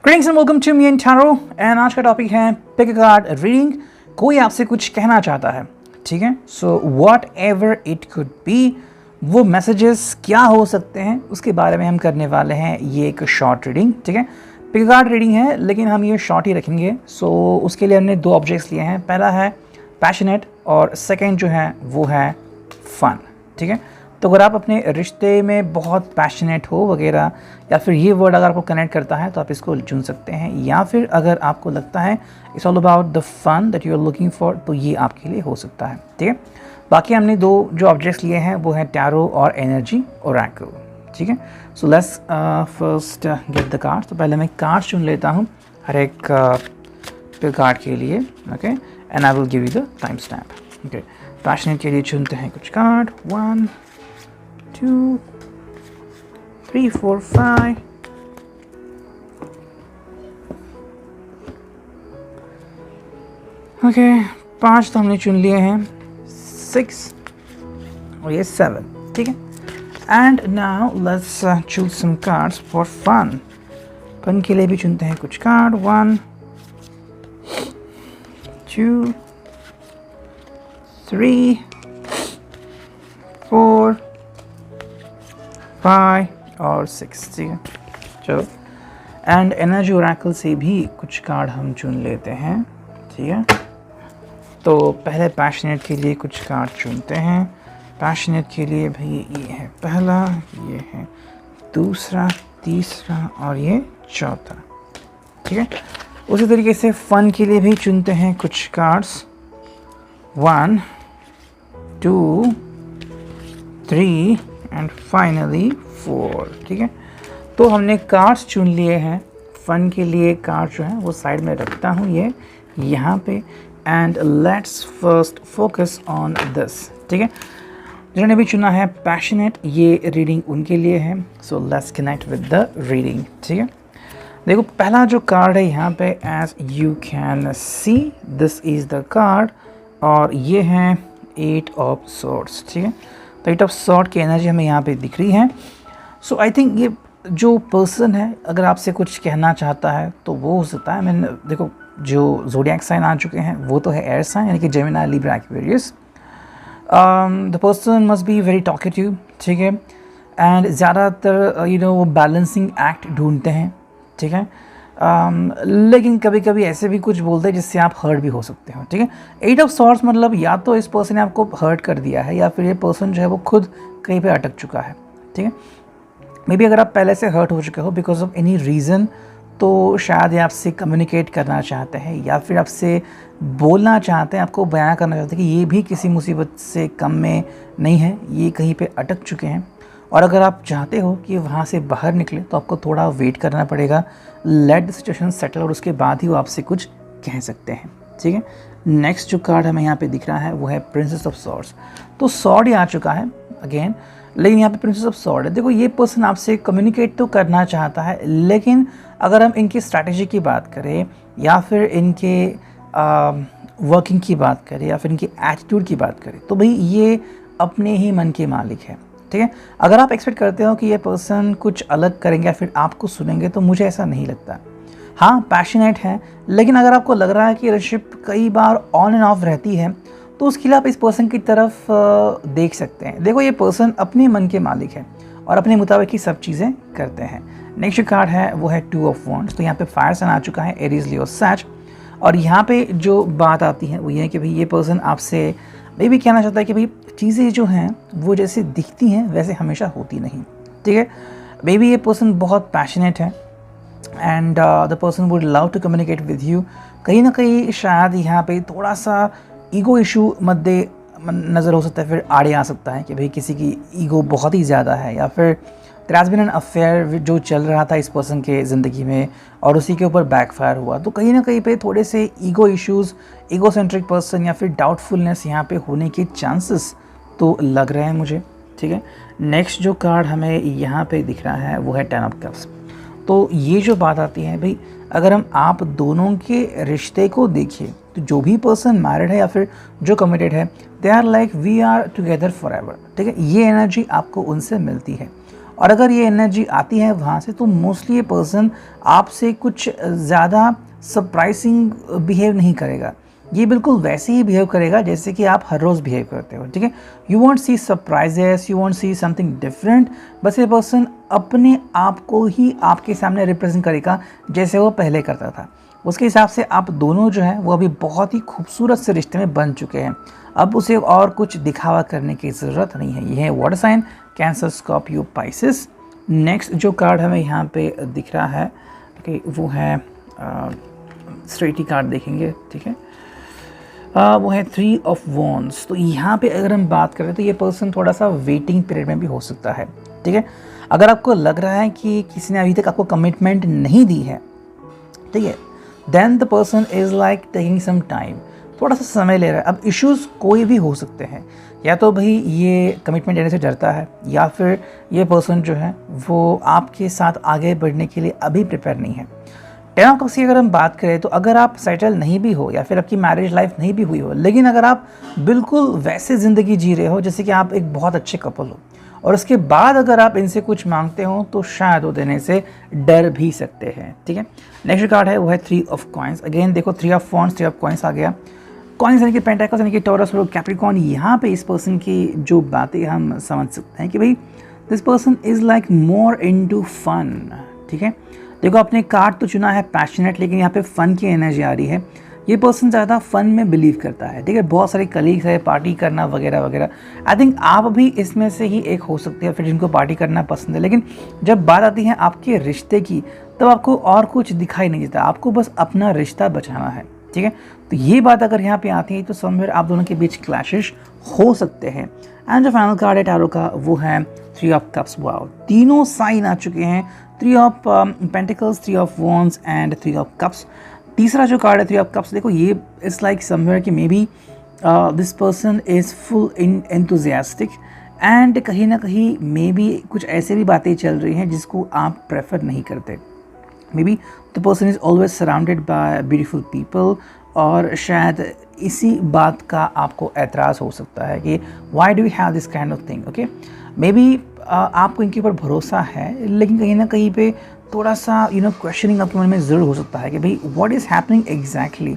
Greetings and welcome to me and tarot एंड आज का टॉपिक है पिक अ कार्ड रीडिंग। कोई आपसे कुछ कहना चाहता है, ठीक है। So what ever it could be, वो मैसेजेस क्या हो सकते हैं उसके बारे में हम करने वाले हैं। ये एक शॉर्ट रीडिंग, ठीक है। पिक अ कार्ड रीडिंग है लेकिन हम ये शॉर्ट ही रखेंगे। सो उसके लिए हमने दो ऑब्जेक्ट्स लिए हैं। पहला है पैशनेट और सेकेंड जो है वो है फन, ठीक है। तो अगर आप अपने रिश्ते में बहुत पैशनेट हो वगैरह, या फिर ये वर्ड अगर आपको कनेक्ट करता है तो आप इसको चुन सकते हैं, या फिर अगर आपको लगता है it's all about the fun that you are looking for, तो ये आपके लिए हो सकता है, ठीक है। बाकी हमने दो जो ऑब्जेक्ट्स लिए हैं वो है टैरो और एनर्जी ओरेकल, ठीक है। So let's first get the cards. तो पहले मैं कार्ड चुन लेता हूँ हर एक कार्ड के लिए, okay, and I will give you the time stamp, okay. Passionate के लिए चुनते हैं कुछ कार्ड, 1 2 3 4 5 ओके, 5 तो हमने चुन लिए हैं, 6 और ये 7, ठीक है। And now let's choose some cards for fun. Fun के लिए भी चुनते हैं कुछ कार्ड, 1 2 3 4 5 और 6, ठीक है। चलो, एंड एनर्जी ओरेकल से भी कुछ कार्ड हम चुन लेते हैं, ठीक है। तो पहले पैशनेट के लिए कुछ कार्ड चुनते हैं। पैशनेट के लिए भाई ये है पहला, ये है दूसरा, तीसरा और ये चौथा, ठीक है। उसी तरीके से फन के लिए भी चुनते हैं कुछ कार्ड्स, 1 2 3 एंड फाइनली 4, ठीक है। तो हमने कार्ड्स चुन लिए हैं। फन के लिए कार्ड जो है वो साइड में रखता हूँ ये यहाँ पे, and let's first focus on this, ठीक है। जिन्होंने भी चुना है पैशनेट, ये रीडिंग उनके लिए है। So let's connect with the reading, ठीक है। देखो पहला जो कार्ड है यहाँ पे, as you can see this is the card, और ये है 8 ऑफ सॉर्ड्स, ठीक है। तो 8 ऑफ सॉर्ड की एनर्जी हमें यहाँ पे दिख रही है। सो आई थिंक ये जो पर्सन है अगर आपसे कुछ कहना चाहता है तो वो हो सकता है, मैंने देखो जो ज़ोडिएक साइन आ चुके हैं वो तो है एयर साइन, यानी कि Gemini, Libra, Aquarius. The person must be very talkative, ठीक है। एंड ज़्यादातर वो बैलेंसिंग एक्ट ढूंढते हैं, ठीक है। लेकिन कभी कभी ऐसे भी कुछ बोलते हैं जिससे आप हर्ट भी हो सकते हो, ठीक है। 8 ऑफ सॉर्ड्स मतलब या तो इस पर्सन ने आपको हर्ट कर दिया है, या फिर ये पर्सन जो है वो खुद कहीं पे अटक चुका है, ठीक है। मे बी अगर आप पहले से हर्ट हो चुके हो बिकॉज ऑफ एनी रीज़न, तो शायद ये आपसे कम्युनिकेट करना चाहते हैं, या फिर आपसे बोलना चाहते हैं, आपको बयान करना चाहते हैं कि ये भी किसी मुसीबत से कम में नहीं है, ये कहीं पे अटक चुके हैं। और अगर आप चाहते हो कि वहाँ से बाहर निकले तो आपको थोड़ा वेट करना पड़ेगा, लेट द सिचुएशन सेटल, और उसके बाद ही वो आपसे कुछ कह सकते हैं, ठीक है। नेक्स्ट जो कार्ड हमें यहाँ पे दिख रहा है वो है प्रिंसेस ऑफ सॉर्ड्स। तो सॉर्ड ही आ चुका है अगेन, लेकिन यहाँ पे प्रिंसेस ऑफ सॉर्ड है। देखो ये पर्सन आपसे कम्युनिकेट तो करना चाहता है, लेकिन अगर हम इनकी स्ट्रैटेजी की बात करें, या फिर इनके वर्किंग की बात करें, या फिर इनकी एटीट्यूड की बात करें, तो भाई ये अपने ही मन के मालिक है, ठीक है। अगर आप एक्सपेक्ट करते हो कि ये पर्सन कुछ अलग करेंगे या फिर आपको सुनेंगे, तो मुझे ऐसा नहीं लगता। हाँ, पैशनेट है, लेकिन अगर आपको लग रहा है कि रिलेशनशिप कई बार ऑन एंड ऑफ रहती है, तो उसके लिए आप इस पर्सन की तरफ देख सकते हैं। देखो ये पर्सन अपने मन के मालिक है और अपने मुताबिक ही सब चीज़ें करते हैं। नेक्स्ट कार्ड है वो है 2 ऑफ वॉन्ड्स। तो यहाँ पे फायर साइन आ चुका है, एरीज, लियो, सैज। और यहाँ पे जो बात आती है वो ये है कि भाई ये पर्सन आपसे मे भी कहना चाहता है कि भाई चीज़ें जो हैं वो जैसे दिखती हैं वैसे हमेशा होती नहीं, ठीक है। मे बी ये पर्सन बहुत पैशनेट है, and the person would love to communicate with you. कहीं ना कहीं शायद यहाँ पे थोड़ा सा ईगो इशू मद्दे नज़र हो सकता है, फिर आड़े आ सकता है कि भाई किसी की ईगो बहुत ही ज़्यादा है, या फिर there has been an affair जो चल रहा था इस पर्सन के ज़िंदगी में और उसी के ऊपर बैकफायर हुआ। तो कहीं ना कहीं पे थोड़े से ego issues, ego centric person, या फिर डाउटफुलनेस यहाँ पे होने के चांसेस तो लग रहे हैं मुझे, ठीक है। नेक्स्ट जो कार्ड हमें यहाँ पे दिख रहा है वो है 10 ऑफ कप्स। तो ये जो बात आती है भाई, अगर हम आप दोनों के रिश्ते को देखिए तो जो भी पर्सन मैरिड है या फिर जो कमिटेड है, they are like we are together forever, ठीक है। ये एनर्जी आपको उनसे मिलती है। और अगर ये एनर्जी आती है वहाँ से तो मोस्टली ये पर्सन आपसे कुछ ज़्यादा सरप्राइजिंग बिहेव नहीं करेगा। ये बिल्कुल वैसे ही बिहेव करेगा जैसे कि आप हर रोज़ बिहेव करते हो, ठीक है। You want see surprises, you want see something different. बस ये पर्सन अपने आप को ही आपके सामने रिप्रेजेंट करेगा जैसे वो पहले करता था। उसके हिसाब से आप दोनों जो हैं वो अभी बहुत ही खूबसूरत से रिश्ते में बन चुके हैं। अब उसे और कुछ दिखावा करने की ज़रूरत नहीं है। ये है water sign Cancer, Scorpio, Pisces. Next जो कार्ड हमें यहाँ पे दिख रहा है कि वो है स्ट्रेटी कार्ड देखेंगे, ठीक है। वो है 3 ऑफ वॉन्ड्स। तो यहाँ पे अगर हम बात करें तो ये पर्सन थोड़ा सा वेटिंग पीरियड में भी हो सकता है, ठीक है। अगर आपको लग रहा है कि किसी ने अभी तक आपको कमिटमेंट नहीं दी है, ठीक है, then the person is like taking some time, थोड़ा सा समय ले रहा है। अब इश्यूज़ कोई भी हो सकते हैं, या तो भाई ये कमिटमेंट देने से डरता है, या फिर ये पर्सन जो है वो आपके साथ आगे बढ़ने के लिए अभी प्रिपेयर नहीं है। 10 ऑफ कप्स की अगर हम बात करें तो अगर आप सेटल नहीं भी हो या फिर आपकी मैरिज लाइफ नहीं भी हुई हो, लेकिन अगर आप बिल्कुल वैसे ज़िंदगी जी रहे हो जैसे कि आप एक बहुत अच्छे कपल हो, और उसके बाद अगर आप इनसे कुछ मांगते हो तो शायद वो देने से डर भी सकते हैं, ठीक है। नेक्स्ट कार्ड है वो है 3 ऑफ कॉइन्स। अगेन देखो 3 ऑफ वॉन्ड्स, 3 ऑफ कॉइन्स आ गया। कॉइन्स यानी कि पेंटाकल्स यानी कि टॉरस और कैप्रिकॉर्न। यहाँ पे इस पर्सन की जो बातें हम समझ सकते हैं कि भाई this person is like more into fun, ठीक है। देखो आपने कार्ड तो चुना है पैशनेट, लेकिन यहाँ पे फ़न की एनर्जी आ रही है। ये पर्सन ज़्यादा फ़न में बिलीव करता है, ठीक है। बहुत सारे कलीग्स है, पार्टी करना वगैरह वगैरह। आई थिंक आप भी इसमें से ही एक हो सकते हैं फिर जिनको पार्टी करना पसंद है। लेकिन जब बात आती है आपके रिश्ते की तब आपको और कुछ दिखाई नहीं देता, आपको बस अपना रिश्ता बचाना है, ठीक है। तो ये बात अगर यहाँ पे आती है तो समवेयर आप दोनों के बीच क्लैशेस हो सकते हैं। एंड जो फाइनल कार्ड है टैरो का वो है 3 ऑफ कप्स। वाओ, तीनों साइन आ चुके हैं, 3 of pentacles, 3 of wands and 3 of cups. तीसरा जो कार्ड है 3 ऑफ कप्स, देखो ये इट्स लाइक समवेयर कि may be this person is full in enthusiastic and कहीं ना कहीं मे बी कुछ ऐसे भी बातें चल रही हैं जिसको आप प्रेफर नहीं करते। मे be the person is always surrounded by beautiful people, और शायद इसी बात का आपको एतराज़ हो सकता है कि why do you have this kind of thing, okay. May be आपको इनके ऊपर भरोसा है, लेकिन कहीं ना कहीं पे थोड़ा सा क्वेश्चनिंग आपके मन में ज़रूर हो सकता है कि भाई व्हाट इज़ हैपनिंग एग्जैक्टली।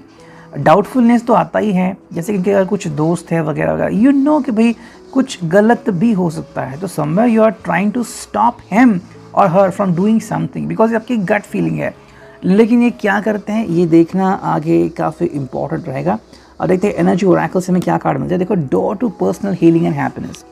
डाउटफुलनेस तो आता ही है, जैसे कि अगर कुछ दोस्त है वगैरह वगैरह, कि भाई कुछ गलत भी हो सकता है। तो somewhere you are trying to stop him or her from doing something because आपकी गट फीलिंग है। लेकिन ये क्या करते हैं ये देखना आगे काफ़ी इंपॉर्टेंट रहेगा। और देखते हैं एनर्जी ओरेकल से हमें क्या कार्ड मिलता है। देखो, door to personal healing and happiness.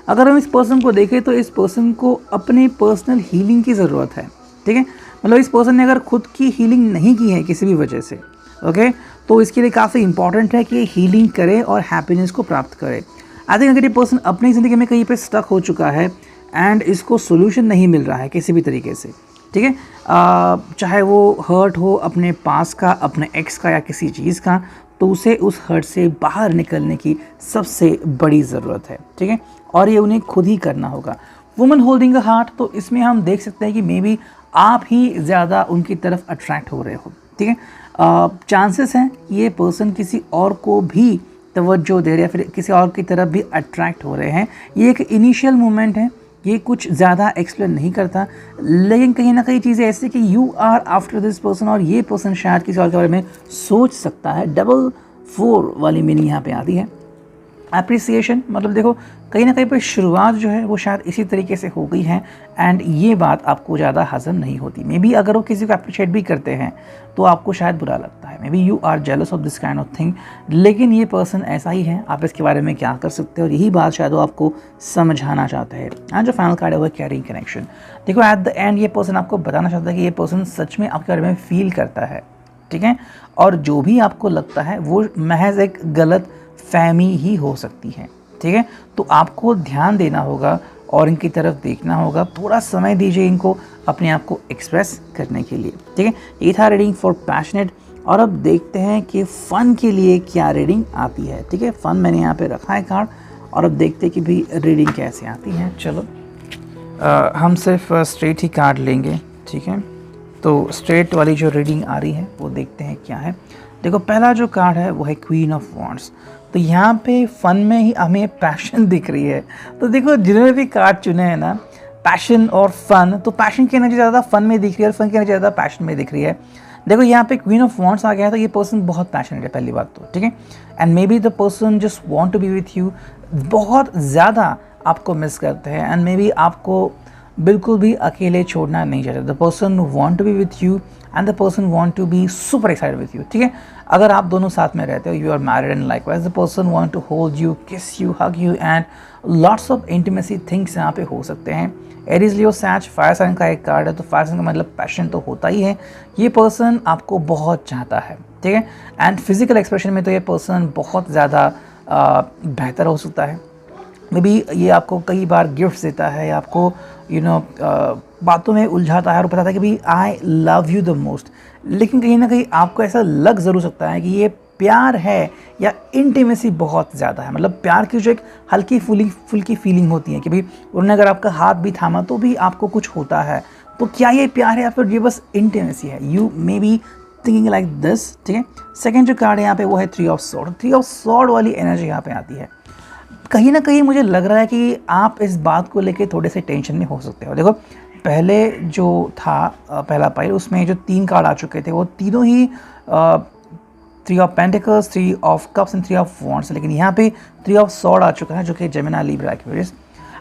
अगर हम इस पर्सन को देखें तो इस पर्सन को अपने पर्सनल हीलिंग की ज़रूरत है, ठीक है। मतलब इस पर्सन ने अगर खुद की हीलिंग नहीं की है किसी भी वजह से, ओके, तो इसके लिए काफ़ी इंपॉर्टेंट है कि ये हीलिंग करे और हैप्पीनेस को प्राप्त करे। आई थिंक अगर ये पर्सन अपनी ज़िंदगी में कहीं पे स्टक हो चुका है एंड इसको सोल्यूशन नहीं मिल रहा है किसी भी तरीके से, ठीक है, चाहे वो हर्ट हो अपने पास का, अपने एक्स का या किसी चीज़ का, तो उसे उस हर्ट से बाहर निकलने की सबसे बड़ी ज़रूरत है, ठीक है। और ये उन्हें खुद ही करना होगा। वुमन होल्डिंग अ हार्ट, तो इसमें हम देख सकते हैं कि मे बी आप ही ज़्यादा उनकी तरफ अट्रैक्ट हो रहे हो, ठीक है। चांसेस हैं ये पर्सन किसी और को भी तवज्जो दे रहे हैं, फिर किसी और की तरफ भी अट्रैक्ट हो रहे हैं। ये एक इनिशियल मोमेंट है, ये कुछ ज़्यादा एक्सप्लेन नहीं करता, लेकिन कहीं ना कहीं चीज़ें ऐसी कि you are after this person और ये पर्सन शायद किसी और के बारे में सोच सकता है। 4 वाली मीनिंग यहाँ पे आती है। अप्रिसिएशन, मतलब देखो कहीं ना कहीं पर शुरुआत जो है वो शायद इसी तरीके से हो गई है एंड ये बात आपको ज़्यादा हज़म नहीं होती। मे बी अगर वो किसी को अप्रिशिएट भी करते हैं तो आपको शायद बुरा लगता है। May be you are jealous of this kind of thing, लेकिन ये पर्सन ऐसा ही है, आप इसके बारे में क्या कर सकते हो और यही बात शायद वो आपको समझाना चाहते हैं। आज जो फाइनल कार्ड है वो कैरिंग कनेक्शन। देखो एट द एंड ये पर्सन आपको बताना चाहता है कि ये पर्सन सच में आपके बारे में फील करता है, ठीक है, और जो भी आपको लगता है वो महज एक गलत फहमी ही हो सकती है, ठीक है। तो आपको ध्यान देना होगा और इनकी तरफ देखना होगा, थोड़ा समय दीजिए इनको अपने आप को एक्सप्रेस करने के लिए, ठीक है। ये था रीडिंग फॉर पैशनेट। और अब देखते हैं कि फ़न के लिए क्या रीडिंग आती है, ठीक है। फ़न मैंने यहाँ पे रखा है कार्ड और अब देखते हैं कि भाई रीडिंग कैसे आती है। चलो हम सिर्फ स्ट्रेट ही कार्ड लेंगे, ठीक है। तो स्ट्रेट वाली जो रीडिंग आ रही है वो देखते हैं क्या है। देखो पहला जो कार्ड है वो है क्वीन ऑफ वॉन्ड्स। तो यहाँ पे फ़न में ही हमें पैशन दिख रही है। तो देखो जिन्होंने भी कार्ड चुने हैं ना, पैशन और फन, तो पैशन की एनर्जी ज़्यादा फन में दिख रही है और फन की एनर्जी ज़्यादा पैशन में दिख रही है। देखो यहाँ पे क्वीन ऑफ वॉन्ड्स आ गया है, तो ये पर्सन बहुत पैशनेट है पहली बात तो, ठीक है। And may be the person just want to be with you, बहुत ज़्यादा आपको मिस करते हैं एंड मे बी आपको बिल्कुल भी अकेले छोड़ना नहीं चाहते। The person want to be with you and the person want to be super excited with you, ठीक है। अगर आप दोनों साथ में रहते हो, you are married and likewise the person want to hold you, kiss you, hug you and lots of intimacy things यहाँ पे हो सकते हैं। एरीज, लियो, सैज फायर साइन का एक कार्ड है, तो फायर साइन का मतलब पैशन तो होता ही है। ये पर्सन आपको बहुत चाहता है, ठीक है। एंड फिजिकल एक्सप्रेशन में तो ये पर्सन बहुत ज़्यादा बेहतर हो सकता है। मे बी ये आपको कई बार गिफ्ट्स देता है, आपको बातों में उलझाता है और बताता है कि भाई I love you the most, लेकिन कहीं ना कहीं आपको ऐसा लग ज़रूर सकता है कि ये प्यार है या इंटीमेसी बहुत ज़्यादा है। मतलब प्यार की जो एक हल्की फुल्की फीलिंग होती है कि भाई उन्होंने अगर आपका हाथ भी थामा तो भी आपको कुछ होता है, तो क्या ये प्यार है या फिर ये बस इंटीमेसी है? You may be thinking like this, ठीक है। सेकेंड जो कार्ड है यहाँ पे वो है three of sword. Three of sword वाली एनर्जी यहाँ पे आती है। कहीं ना कहीं मुझे लग रहा है कि आप इस बात को लेके थोड़े से टेंशन में हो सकते हो। देखो पहले जो था पहला पाइल, उसमें जो 3 कार्ड आ चुके थे वो तीनों ही 3 of pentacles, 3 of cups and 3 of wands, लेकिन यहाँ पे 3 ऑफ सॉर्ड आ चुका है जो कि Gemini, Libra, Aquarius.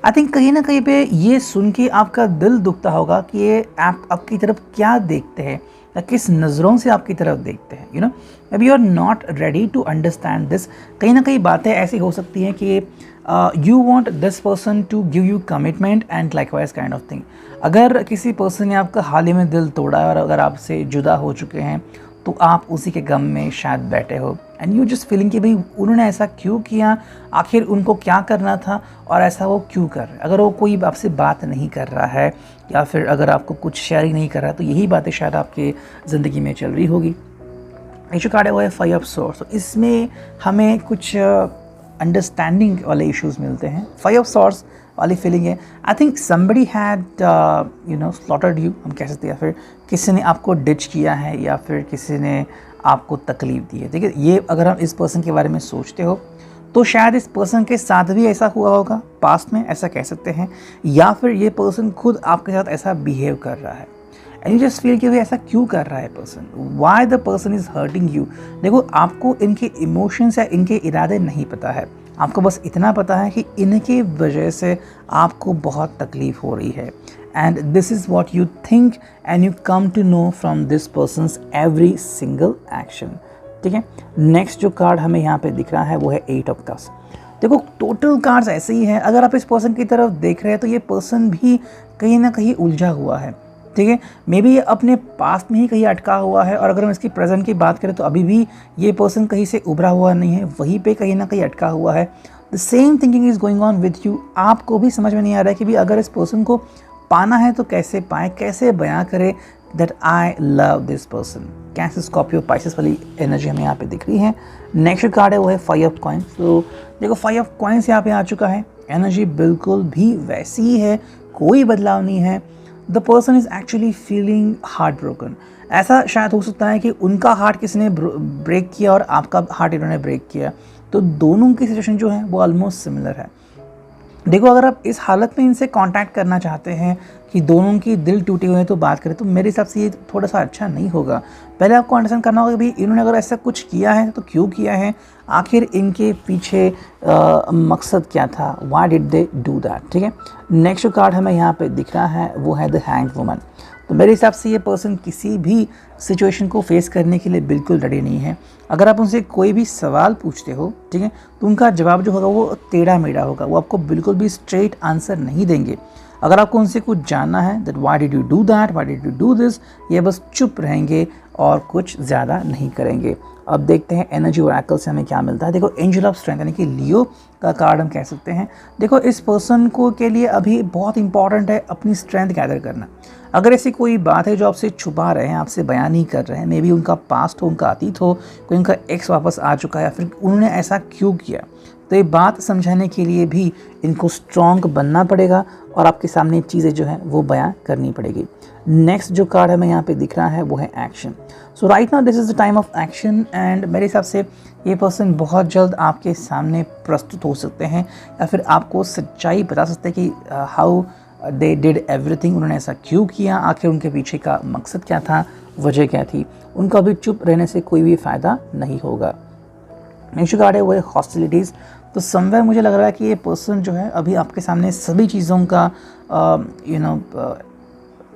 I think कहीं ना कहीं पे ये सुन के आपका दिल दुखता होगा कि ये आपकी तरफ क्या देखते हैं या किस नज़रों से आपकी तरफ देखते हैं। maybe you are not ready to understand this। कहीं ना कहीं बातें ऐसी हो सकती हैं कि you want this person to give you commitment and likewise kind of thing। अगर किसी पर्सन ने आपका हाल ही में दिल तोड़ा है और अगर आपसे जुदा हो चुके हैं तो आप उसी के गम में शायद बैठे हो एंड यू जस्ट फीलिंग कि भाई उन्होंने ऐसा क्यों किया, आखिर उनको क्या करना था और ऐसा वो क्यों कर रहे हैं। अगर वो कोई आपसे बात नहीं कर रहा है या फिर अगर आपको कुछ शेयरिंग नहीं कर रहा है तो यही बातें शायद आपके ज़िंदगी में चल रही होगी। ये जो कार्ड है वो है 5 ऑफ सॉर्ड्स, तो इसमें हमें कुछ अंडरस्टैंडिंग वाले इश्यूज़ मिलते हैं। 5 ऑफ सॉर्ड्स वाली फीलिंग है, I think somebody had slaughtered you, हम कह सकते हैं, या फिर किसी ने आपको डिच किया है या फिर किसी ने आपको तकलीफ़ दी है। देखिए ये अगर हम इस पर्सन के बारे में सोचते हो तो शायद इस पर्सन के साथ भी ऐसा हुआ होगा पास्ट में, ऐसा कह सकते हैं, या फिर ये पर्सन खुद आपके साथ ऐसा बिहेव कर रहा है एंड यू जस्ट फील कि भाई ऐसा क्यों कर रहा है person, why the person is hurting you. देखो आपको इनके इमोशंस या इनके इरादे नहीं पता है, आपको बस इतना पता है कि इनके वजह से आपको बहुत तकलीफ़ हो रही है and this is what you think and you come to know from this person's every single action, ठीक है। नेक्स्ट जो कार्ड हमें यहाँ पे दिख रहा है वो है 8 ऑफ कप्स। देखो टोटल कार्ड्स ऐसे ही हैं, अगर आप इस पर्सन की तरफ देख रहे हैं तो ये पर्सन भी कहीं ना कहीं उलझा हुआ है, ठीक है। मे बी ये अपने पास्ट में ही कहीं अटका हुआ है और अगर हम इसकी प्रेजेंट की बात करें तो अभी भी ये पर्सन कहीं से उभरा हुआ नहीं है, वहीं पे कहीं ना कहीं अटका हुआ है। The same thinking is going on with you. आपको भी समझ में नहीं आ रहा है कि भी अगर इस पर्सन को पाना है तो कैसे पाएँ, कैसे बयां करें that I love this person. Cancer, Scorpio, Pisces वाली एनर्जी हमें यहाँ पे दिख रही है। नेक्स्ट कार्ड है वो है 5 ऑफ कॉइन्स। तो देखो 5 ऑफ कॉइन्स यहाँ पे आ चुका है, एनर्जी बिल्कुल भी वैसी ही है, कोई बदलाव नहीं है। The person is actually feeling heart broken. ऐसा शायद हो सकता है कि उनका हार्ट किसी ने ब्रेक किया और आपका हार्ट इन्होंने ब्रेक किया, तो दोनों की सिचुएशन जो है वो ऑलमोस्ट सिमिलर है। देखो अगर आप इस हालत में इनसे कांटेक्ट करना चाहते हैं कि दोनों की दिल टूटे हुए हैं तो बात करें, तो मेरे हिसाब से ये थोड़ा सा अच्छा नहीं होगा। पहले आपको अंडरस्टैंड करना होगा कि भाई इन्होंने अगर ऐसा कुछ किया है तो क्यों किया है, आखिर इनके पीछे मकसद क्या था, why did they do that, ठीक है। नेक्स्ट कार्ड हमें यहाँ पे दिख रहा है वो है द हैंग्ड वुमन। तो मेरे हिसाब से ये पर्सन किसी भी सिचुएशन को फेस करने के लिए बिल्कुल रेडी नहीं है। अगर आप उनसे कोई भी सवाल पूछते हो, ठीक है, तो उनका जवाब जो होगा वो टेढ़ा मेढ़ा होगा, वो आपको बिल्कुल भी स्ट्रेट आंसर नहीं देंगे। अगर आपको उनसे कुछ जानना है that why did you do that, why did you do this, ये बस चुप रहेंगे और कुछ ज़्यादा नहीं करेंगे। अब देखते हैं एनर्जी ओरेकल से हमें क्या मिलता है। देखो एंजल ऑफ स्ट्रेंथ यानी कि लियो का कार्ड हम कह सकते हैं। देखो इस पर्सन को के लिए अभी बहुत इंपॉर्टेंट है अपनी स्ट्रेंथ गैदर करना। अगर ऐसी कोई बात है जो आपसे छुपा रहे हैं, आपसे बयान नहीं कर रहे हैं, मे बी उनका पास्ट हो, उनका अतीत हो, कोई उनका एक्स वापस आ चुका है या फिर उन्होंने ऐसा क्यों किया, तो ये बात समझाने के लिए भी इनको स्ट्रॉन्ग बनना पड़ेगा और आपके सामने चीज़ें जो हैं वो बयां करनी पड़ेगी। नेक्स्ट जो कार्ड हमें यहाँ पे दिख रहा है वो है action. So right now this is the time of action and मेरे हिसाब से ये पर्सन बहुत जल्द आपके सामने प्रस्तुत हो सकते हैं या फिर आपको सच्चाई बता सकते हैं कि हाउ दे डिड एवरीथिंग, उन्होंने ऐसा क्यों किया, आखिर उनके पीछे का मकसद क्या था, वजह क्या थी। उनको अभी चुप रहने से कोई भी फ़ायदा नहीं होगा। नेक्स्ट कार्ड है वो है हॉस्टिलिटीज़। तो समवेयर मुझे लग रहा है कि ये पर्सन जो है अभी आपके सामने सभी चीज़ों का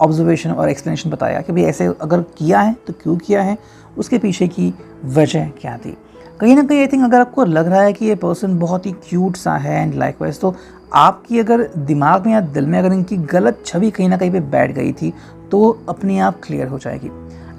ऑब्जर्वेशन और एक्सप्लेनेशन बताया कि भाई ऐसे अगर किया है तो क्यों किया है, उसके पीछे की वजह क्या थी। कहीं ना कहीं आई थिंक अगर आपको लग रहा है कि ये पर्सन बहुत ही क्यूट सा है एंड लाइकवाइज, तो आपकी अगर दिमाग में या दिल में अगर इनकी गलत छवि कहीं ना कहीं पे बैठ गई थी तो अपने आप क्लियर हो जाएगी।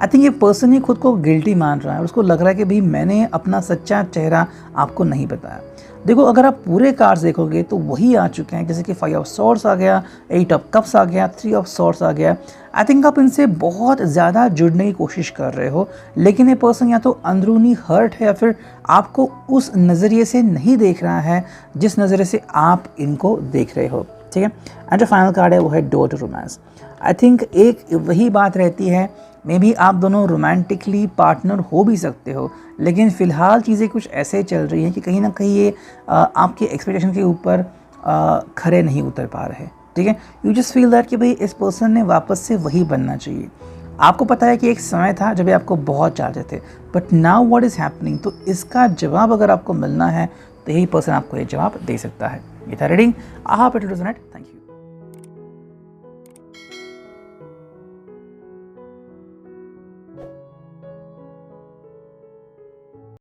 आई थिंक ये पर्सन ही खुद को गिल्टी मान रहा है और उसको लग रहा है कि भाई मैंने अपना सच्चा चेहरा आपको नहीं बताया। देखो अगर आप पूरे कार्ड्स देखोगे तो वही आ चुके हैं, जैसे कि 5 ऑफ सॉर्ड्स आ गया, 8 ऑफ कप्स आ गया, 3 ऑफ सॉर्ड्स आ गया। आई थिंक आप इनसे बहुत ज़्यादा जुड़ने की कोशिश कर रहे हो, लेकिन ये पर्सन या तो अंदरूनी हर्ट है या फिर आपको उस नज़रिए से नहीं देख रहा है जिस नज़रिए से आप इनको देख रहे हो। ठीक है, एंड जो फाइनल कार्ड है वो है door to romance. I think एक वही बात रहती है, मे बी आप दोनों रोमांटिकली पार्टनर हो भी सकते हो, लेकिन फ़िलहाल चीज़ें कुछ ऐसे चल रही हैं कि कहीं ना कहीं ये आपके एक्सपेक्टेशन के ऊपर खरे नहीं उतर पा रहे। ठीक है, यू जस्ट फील दैट कि भाई इस पर्सन ने वापस से वही बनना चाहिए। आपको पता है कि एक समय था जब ये आपको बहुत चाहते थे, but now what is happening. तो इसका जवाब अगर आपको मिलना है तो यही पर्सन आपको ये जवाब दे सकता है। ये था reading. I hope it was net. Thank you.